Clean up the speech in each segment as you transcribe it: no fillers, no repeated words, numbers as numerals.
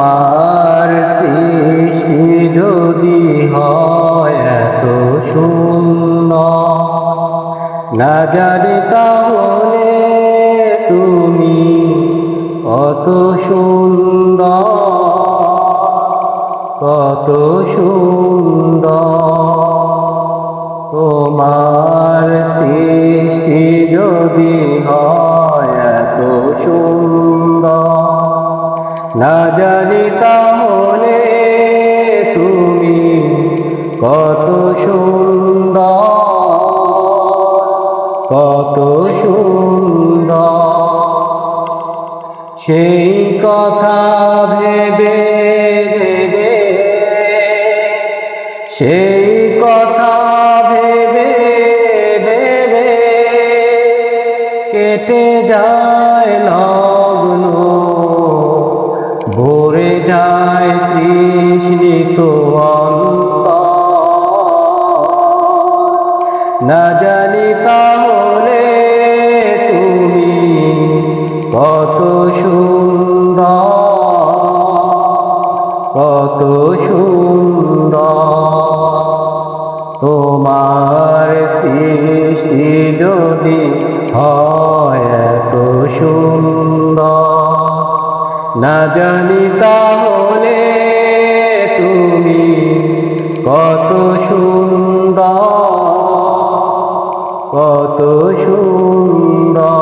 তোমার সৃষ্টি যদি হয় এত সুন্দর, না জানি তাহলে তুমি কত সুন্দর, কত সুন্দর। তোমার সৃষ্টি যদি হয় এত সুন্দর, না জানি তাহলে তুমি কত সুন্দর, কত সুন্দর। সেই কথা ভেবে ভেবে, সেই কথা ভেবে ভেবে কেটে যায় লগ্ন, ভরে যায় তৃষ্ণিত অন্তর। না জানি তাহলে তুমি কত সুন্দর, কত সুন্দর। তোমার সৃষ্টি যদি হয় এত সুন্দর, না জানি তাহলে তুমি কত সুন্দর, কত সুন্দর।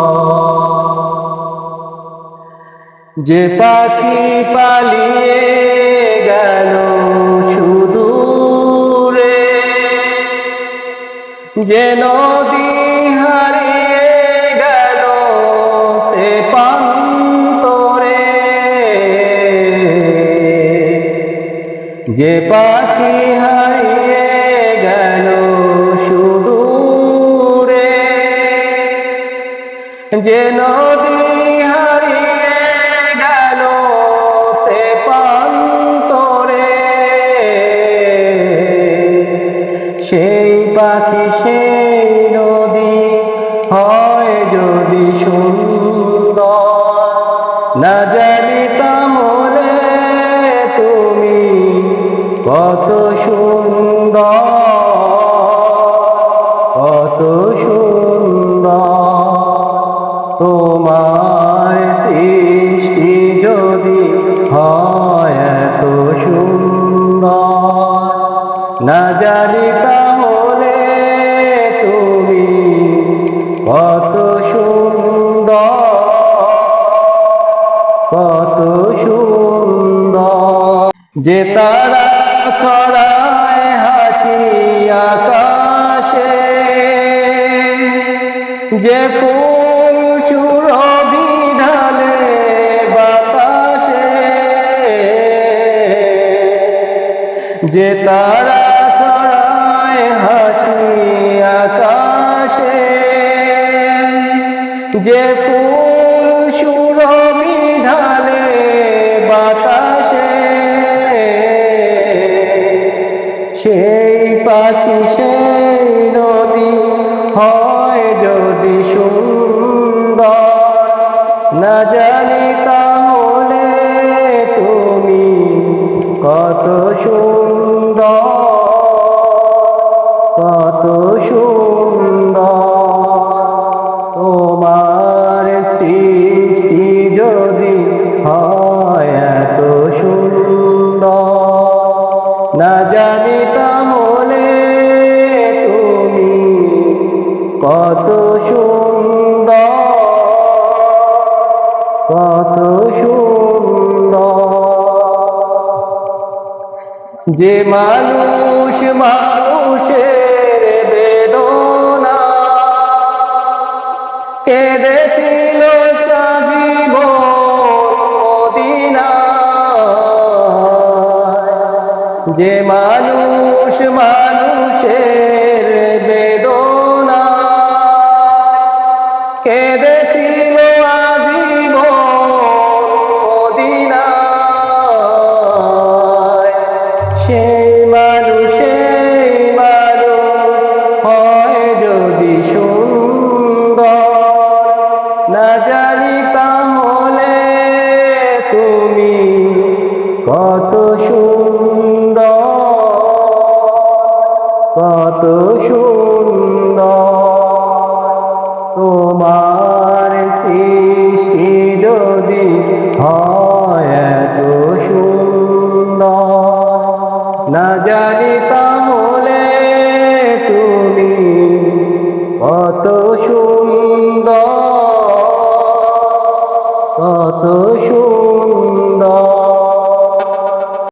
যে পাখি পালিয়ে গেল সুদূরে, যে নদী হারিয়ে গেল তেপান্তরে, যে পাখি হারিয়ে গেল সুদূরে, যে নদী হারিয়ে গেল তেপান্তরে, সেই পাখি সেই নদী হয় যদি সুন্দর, না জানি তাহলে তুমি কত সুন্দর, কত সুন্দর। তোমার সৃষ্টি যদি হয় এত সুন্দর, না জানি তাহলে তুমি কত সুন্দর, কত সুন্দর। যে তারা ছড়ায় হাসি আকাশে, যে ফুল সুরভি ঢালে বাতাসে, যে তারা ছড়ায় হাসি আকাশে, যে ফুল সুরভি ঢালে বাতাসে, সেই পাখি সেই নদী হয় যদি সুন্দর, না জানি তাহলে তুমি কত সুন্দর, কত সুন্দর। তোমার সৃষ্টি যদি হয় এত সুন্দর, না জানি তাহলে তুমি কত সুন্দর, কত সুন্দর। যে মানুষ মানুষের বেদনা কেঁদেছিল জীবন মদিনায়, যে মানুষ মানুষের বেদনা কেঁদেছিল জীবন মদিনায়, সেই মানুষ হয় যদি সুন্দর, না জানি তাহলে তুমি কত সুন্দর, কত সুন্দর তোমার সৃষ্টি যদি হয় এত সুন্দর, না জানি তাহলে তুমি কত সুন্দর।